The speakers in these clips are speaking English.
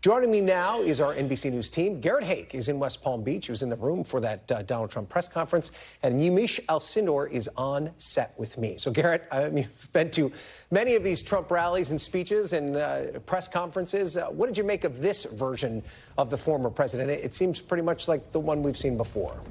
Joining me now is our NBC News team. Garrett Haake is in West Palm Beach. He was in the room for that Donald Trump press conference. And Yamiche Alcindor is on set with me. So, Garrett, you've been to many of these Trump rallies and speeches and press conferences. What did you make of this version of the former president? It seems pretty much like the one we've seen before.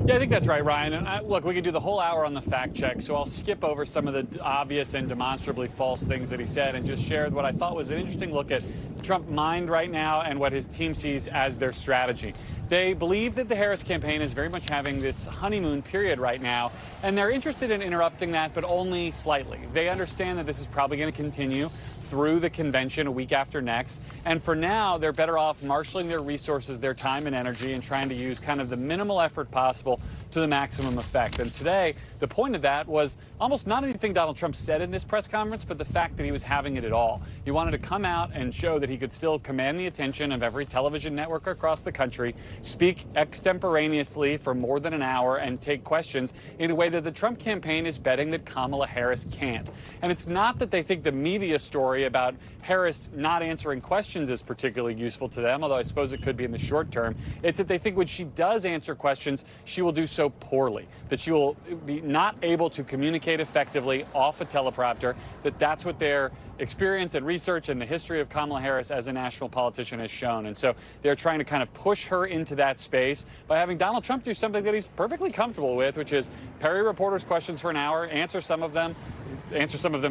Yeah, I think that's right, Ryan. And look, we could do the whole hour on the fact check, so I'll skip over some of the obvious and demonstrably false things that he said and just share what I thought was an interesting look at the Trump mind right now and what his team sees as their strategy. They believe that the Harris campaign is very much having this honeymoon period right now, and they're interested in interrupting that, but only slightly. They understand that this is probably going to continue through the convention a week after next. And for now, they're better off marshaling their resources, their time and energy, and trying to use kind of the minimal effort possible to the maximum effect. And today, the point of that was almost not anything Donald Trump said in this press conference, but the fact that he was having it at all. He wanted to come out and show that he could still command the attention of every television network across the country, speak extemporaneously for more than an hour, and take questions in a way that the Trump campaign is betting that Kamala Harris can't. And it's not that they think the media story about Harris not answering questions is particularly useful to them, although I suppose it could be in the short term. It's that they think when she does answer questions, she will do so poorly, that she will be not able to communicate effectively off a teleprompter, that's what their experience and research and the history of Kamala Harris as a national politician has shown. And so they're trying to kind of push her into that space by having Donald Trump do something that he's perfectly comfortable with, which is parry reporters' questions for an hour, answer some of them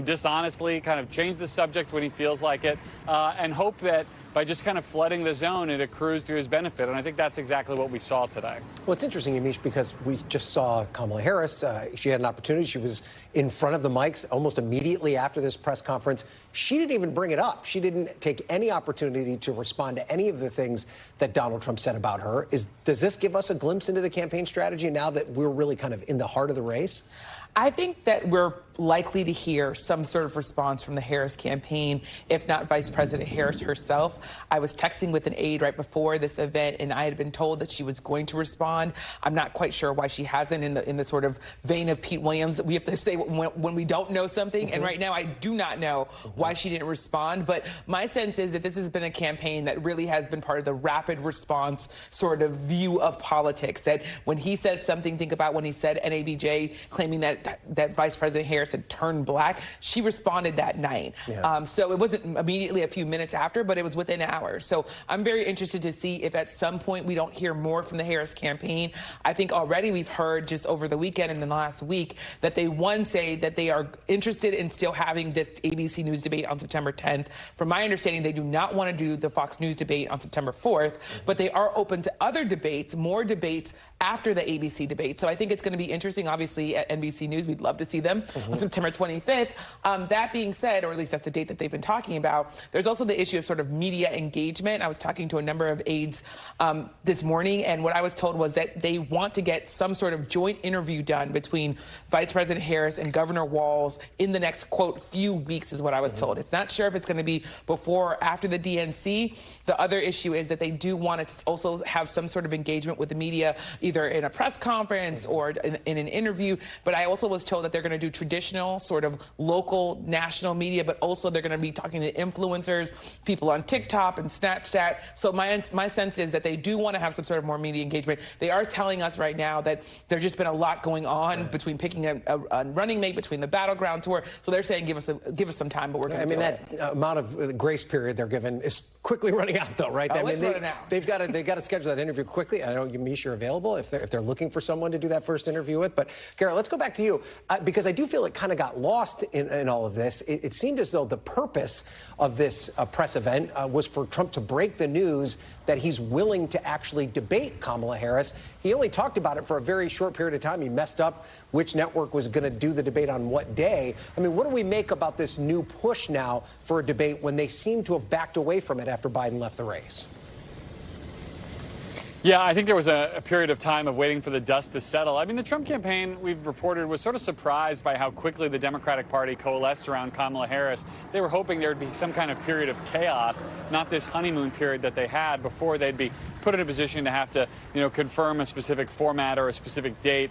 dishonestly, kind of change the subject when he feels like it, and hope that by just kind of flooding the zone, it accrues to his benefit. And I think that's exactly what we saw today. Well, it's interesting, Yamiche, because we just saw Kamala Harris. She had an opportunity. She was in front of the mics almost immediately after this press conference. She didn't even bring it up. She didn't take any opportunity to respond to any of the things that Donald Trump said about her. Does this give us a glimpse into the campaign strategy now that we're really kind of in the heart of the race? I think that we're likely to hear some sort of response from the Harris campaign, if not Vice President Harris herself. I was texting with an aide right before this event, and I had been told that she was going to respond. I'm not quite sure why she hasn't in the sort of vein of Pete Williams. We have to say when we don't know something, and right now I do not know why she didn't respond. But my sense is that this has been a campaign that really has been part of the rapid response sort of view of politics, that when he says something, think about when he said NABJ, claiming that Vice President Harris had turned black. She responded that night. Yeah. So it wasn't immediately a few minutes after, but it was within hours. So I'm very interested to see if at some point we don't hear more from the Harris campaign. I think already we've heard just over the weekend and in the last week that they say that they are interested in still having this ABC News debate on September 10th. From my understanding, they do not want to do the Fox News debate on September 4th, but they are open to other debates, more debates after the ABC debate. So I think it's going to be interesting. Obviously, at NBC News, we'd love to see them on September 25th. That being said, or at least that's the date that they've been talking about, there's also the issue of sort of media engagement. I was talking to a number of aides this morning, and what I was told was that they want to get some sort of joint interview done between Vice President Harris and Governor Walz in the next, quote, few weeks is what I was told. It's not sure if it's going to be before or after the DNC. The other issue is that they do want to also have some sort of engagement with the media, either in a press conference or in an interview. But I also was told that they're going to do traditional sort of local national media, but also they're going to be talking to influencers, people on TikTok and Snapchat. So my sense is that they do want to have some sort of more media engagement. They are telling us right now that there's just been a lot going on between picking a running mate, between the battleground tour. So they're saying give us some time, but we're going to do it. That amount of grace period they're given is quickly running out, though, right? It's running out. They've got to schedule that interview quickly. I know Yamiche, you're available if they're looking for someone to do that first interview with. But Garrett, let's go back to you because I do feel it kind of got lost in all of this. It seemed as though the purpose of this press event was for Trump to break the news that he's willing to actually debate Kamala Harris. He only talked about it for a very short period of time. He messed up which network was going to do the debate on what day. I mean, what do we make about this new push now for a debate when they seem to have backed away from it after Biden left the race? Yeah, I think there was a period of time of waiting for the dust to settle. I mean, the Trump campaign, we've reported, was sort of surprised by how quickly the Democratic Party coalesced around Kamala Harris. They were hoping there would be some kind of period of chaos, not this honeymoon period that they had before they'd be put in a position to have to, confirm a specific format or a specific date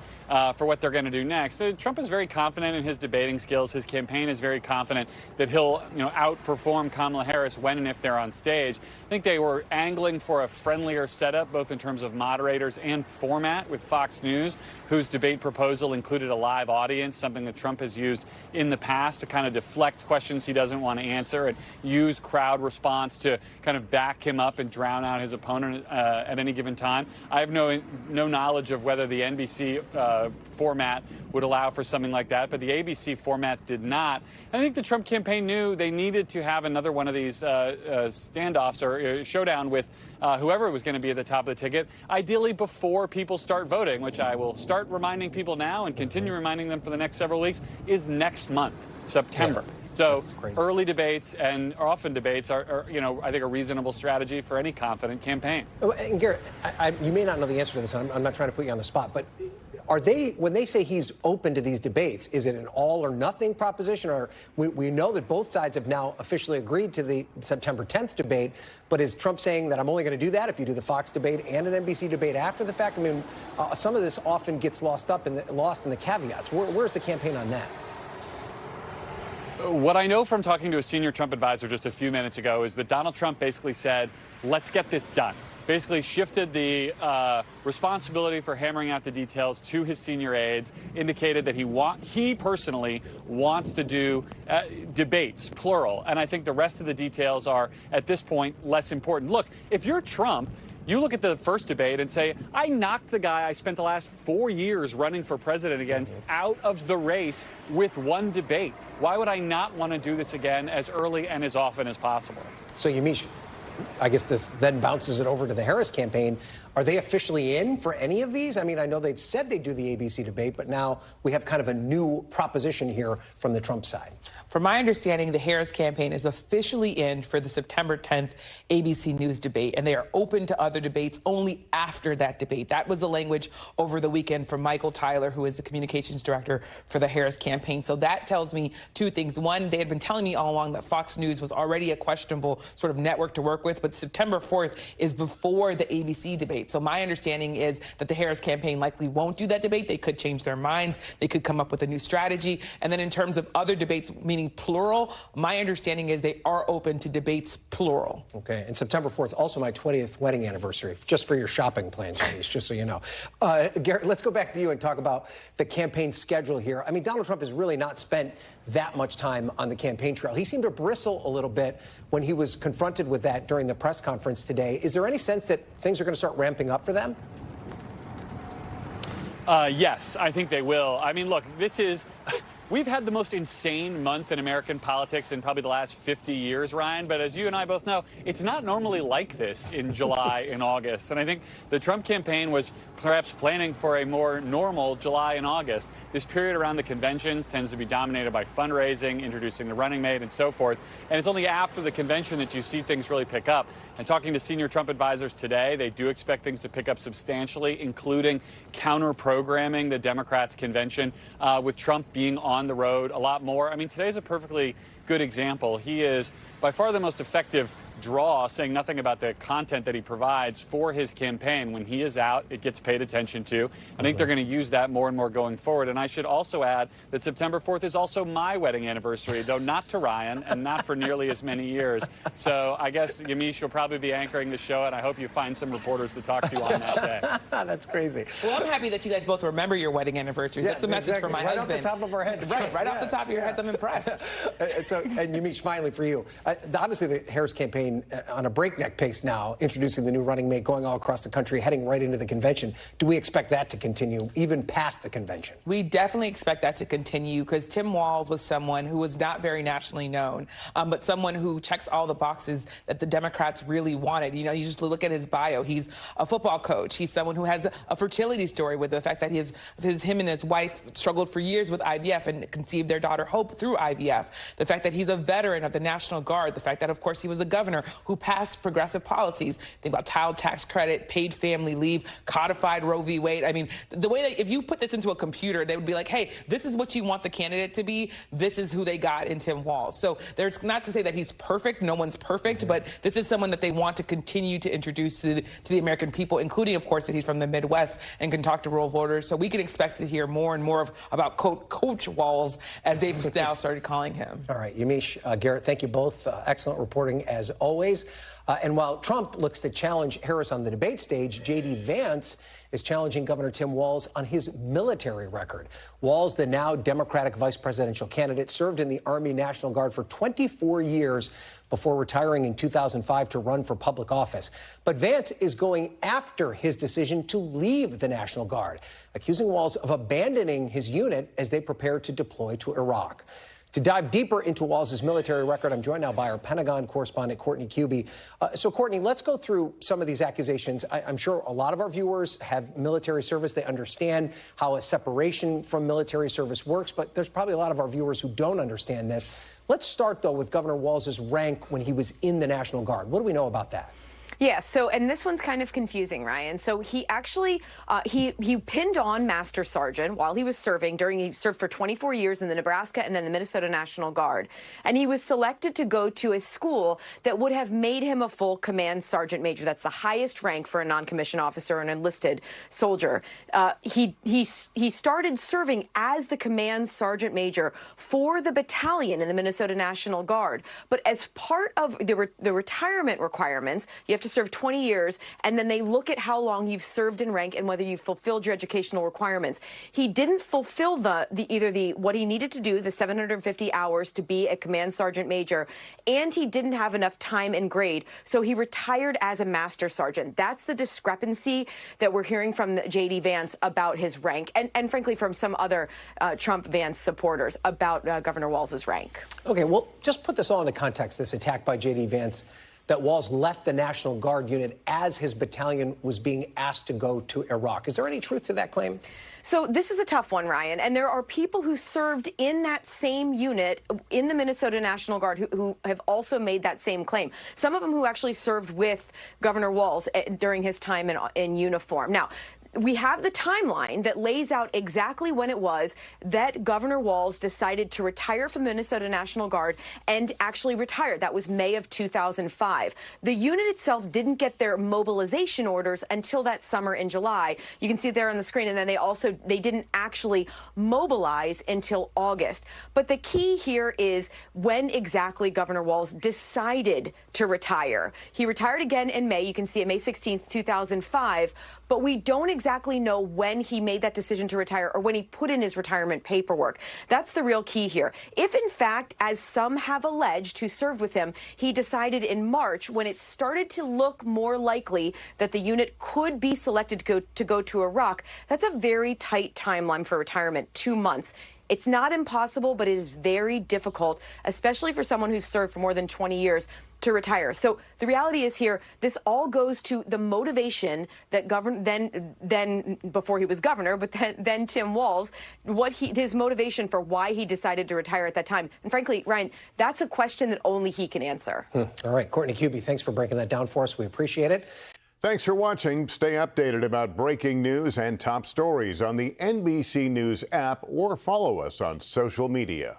for what they're going to do next. So Trump is very confident in his debating skills. His campaign is very confident that he'll, outperform Kamala Harris when and if they're on stage. I think they were angling for a friendlier setup, both in terms of moderators and format, with Fox News, whose debate proposal included a live audience, something that Trump has used in the past to kind of deflect questions he doesn't want to answer and use crowd response to kind of back him up and drown out his opponent at any given time. I have no knowledge of whether the NBC format would allow for something like that, but the ABC format did not. I think the Trump campaign knew they needed to have another one of these standoffs or showdown with whoever was going to be at the top of the ticket, ideally before people start voting, which I will start reminding people now and continue reminding them for the next several weeks, is next month, September. Yeah. So early debates and often debates are, I think a reasonable strategy for any confident campaign. And Garrett, you may not know the answer to this. I'm not trying to put you on the spot, but are they, when they say he's open to these debates, is it an all or nothing proposition? Or we know that both sides have now officially agreed to the September 10th debate, but is Trump saying that I'm only going to do that if you do the Fox debate and an NBC debate after the fact? I mean, some of this often gets lost in the caveats. Where's the campaign on that? What I know from talking to a senior Trump advisor just a few minutes ago is that Donald Trump basically said, let's get this done. Basically shifted the responsibility for hammering out the details to his senior aides, indicated that he personally wants to do debates, plural. And I think the rest of the details are, at this point, less important. Look, if you're Trump, you look at the first debate and say, I knocked the guy I spent the last 4 years running for president against out of the race with one debate. Why would I not want to do this again as early and as often as possible? So, Yamiche, I guess this then bounces it over to the Harris campaign. Are they officially in for any of these? I mean, I know they've said they do the ABC debate, but now we have kind of a new proposition here from the Trump side. From my understanding, the Harris campaign is officially in for the September 10th ABC News debate, and they are open to other debates only after that debate. That was the language over the weekend from Michael Tyler, who is the communications director for the Harris campaign. So that tells me two things. One, they had been telling me all along that Fox News was already a questionable sort of network to work with, but September 4th is before the ABC debate. So my understanding is that the Harris campaign likely won't do that debate. They could change their minds. They could come up with a new strategy. And then in terms of other debates, meaning plural, my understanding is they are open to debates plural. Okay. And September 4th, also my 20th wedding anniversary, just for your shopping plans, just so you know. Garrett, let's go back to you and talk about the campaign schedule here. I mean, Donald Trump has really not spent that much time on the campaign trail. He seemed to bristle a little bit when he was confronted with that during the press conference today. Is there any sense that things are going to start ramping up for them? Yes, I think they will. I mean, look, we've had the most insane month in American politics in probably the last 50 years, Ryan. But as you and I both know, it's not normally like this in July and August. And I think the Trump campaign was perhaps planning for a more normal July and August. This period around the conventions tends to be dominated by fundraising, introducing the running mate, and so forth. And it's only after the convention that you see things really pick up. And talking to senior Trump advisors today, they do expect things to pick up substantially, including counter-programming the Democrats' convention, with Trump being on the road a lot more. I mean, today's a perfectly good example. He is by far the most effective draw, saying nothing about the content that he provides for his campaign. When he is out, it gets paid attention to. I think they're going to use that more and more going forward. And I should also add that September 4th is also my wedding anniversary, though not to Ryan and not for nearly as many years. So I guess Yamiche will probably be anchoring the show, and I hope you find some reporters to talk to on that day. That's crazy. Well, I'm happy that you guys both remember your wedding anniversaries. Yeah, that's the message from my husband. Right off the top of our heads. Right off the top of your heads. I'm impressed. And Yamiche, finally for you, obviously the Harris campaign on a breakneck pace now, introducing the new running mate, going all across the country, heading right into the convention. Do we expect that to continue even past the convention? We definitely expect that to continue, because Tim Walz was someone who was not very nationally known, but someone who checks all the boxes that the Democrats really wanted. You know, you just look at his bio. He's a football coach. He's someone who has a fertility story with the fact that him and his wife struggled for years with IVF and conceived their daughter Hope through IVF. The fact that he's a veteran of the National Guard. The fact that, of course, he was a governor governor who passed progressive policies. Think about child tax credit, paid family leave, codified Roe v. Wade. I mean, the way that if you put this into a computer, they would be like, hey, this is what you want the candidate to be. This is who they got in Tim Walz. So there's not to say that he's perfect. No one's perfect, but this is someone that they want to continue to introduce to the American people, including, of course, that he's from the Midwest and can talk to rural voters. So we can expect to hear more and more about Coach Walz, as they've now started calling him. All right, Yamiche, Garrett, thank you both. Excellent reporting as always. And while Trump looks to challenge Harris on the debate stage, J.D. Vance is challenging Governor Tim Walz on his military record. Walz, the now Democratic vice presidential candidate, served in the Army National Guard for 24 years before retiring in 2005 to run for public office. But Vance is going after his decision to leave the National Guard, accusing Walz of abandoning his unit as they prepare to deploy to Iraq. To dive deeper into Walz's military record, I'm joined now by our Pentagon correspondent, Courtney Kube. So, Courtney, let's go through some of these accusations. I'm sure a lot of our viewers have military service. They understand how a separation from military service works, but there's probably a lot of our viewers who don't understand this. Let's start, though, with Governor Walz's rank when he was in the National Guard. What do we know about that? Yeah, so, and this one's kind of confusing, Ryan. So he actually, he pinned on Master Sergeant while he was serving he served for 24 years in the Nebraska and then the Minnesota National Guard. And he was selected to go to a school that would have made him a full command sergeant major. That's the highest rank for a non-commissioned officer, an enlisted soldier. He started serving as the command sergeant major for the battalion in the Minnesota National Guard. But as part of the retirement requirements, you have to serve 20 years, and then they look at how long you've served in rank and whether you've fulfilled your educational requirements. He didn't fulfill what he needed to do, the 750 hours to be a command sergeant major, and he didn't have enough time and grade, so he retired as a master sergeant. That's the discrepancy that we're hearing from J.D. Vance about his rank, and frankly from some other Trump-Vance supporters about Governor Walz's rank. Okay, well, just put this all into context, this attack by J.D. Vance, that Walz left the National Guard unit as his battalion was being asked to go to Iraq. Is there any truth to that claim? So this is a tough one, Ryan, and there are people who served in that same unit in the Minnesota National Guard who have also made that same claim. Some of them who actually served with Governor Walz during his time in uniform. Now, we have the timeline that lays out exactly when it was that Governor Walz decided to retire from the Minnesota National Guard and actually retired. That was May of 2005. The unit itself didn't get their mobilization orders until that summer in July. You can see it there on the screen. And then they didn't actually mobilize until August. But the key here is when exactly Governor Walz decided to retire. He retired again in May. You can see it May 16th, 2005. But we don't exactly know when he made that decision to retire or when he put in his retirement paperwork. That's the real key here. If, in fact, as some have alleged who served with him, he decided in March, when it started to look more likely that the unit could be selected to go to Iraq, that's a very tight timeline for retirement, 2 months. It's not impossible, but it is very difficult, especially for someone who's served for more than 20 years, to retire. So the reality is here, this all goes to the motivation that then before he was governor, but then Tim Walz, his motivation for why he decided to retire at that time. And frankly, Ryan, that's a question that only he can answer. All right, Courtney Kube, thanks for breaking that down for us. We appreciate it. Thanks for watching. Stay updated about breaking news and top stories on the NBC News app or follow us on social media.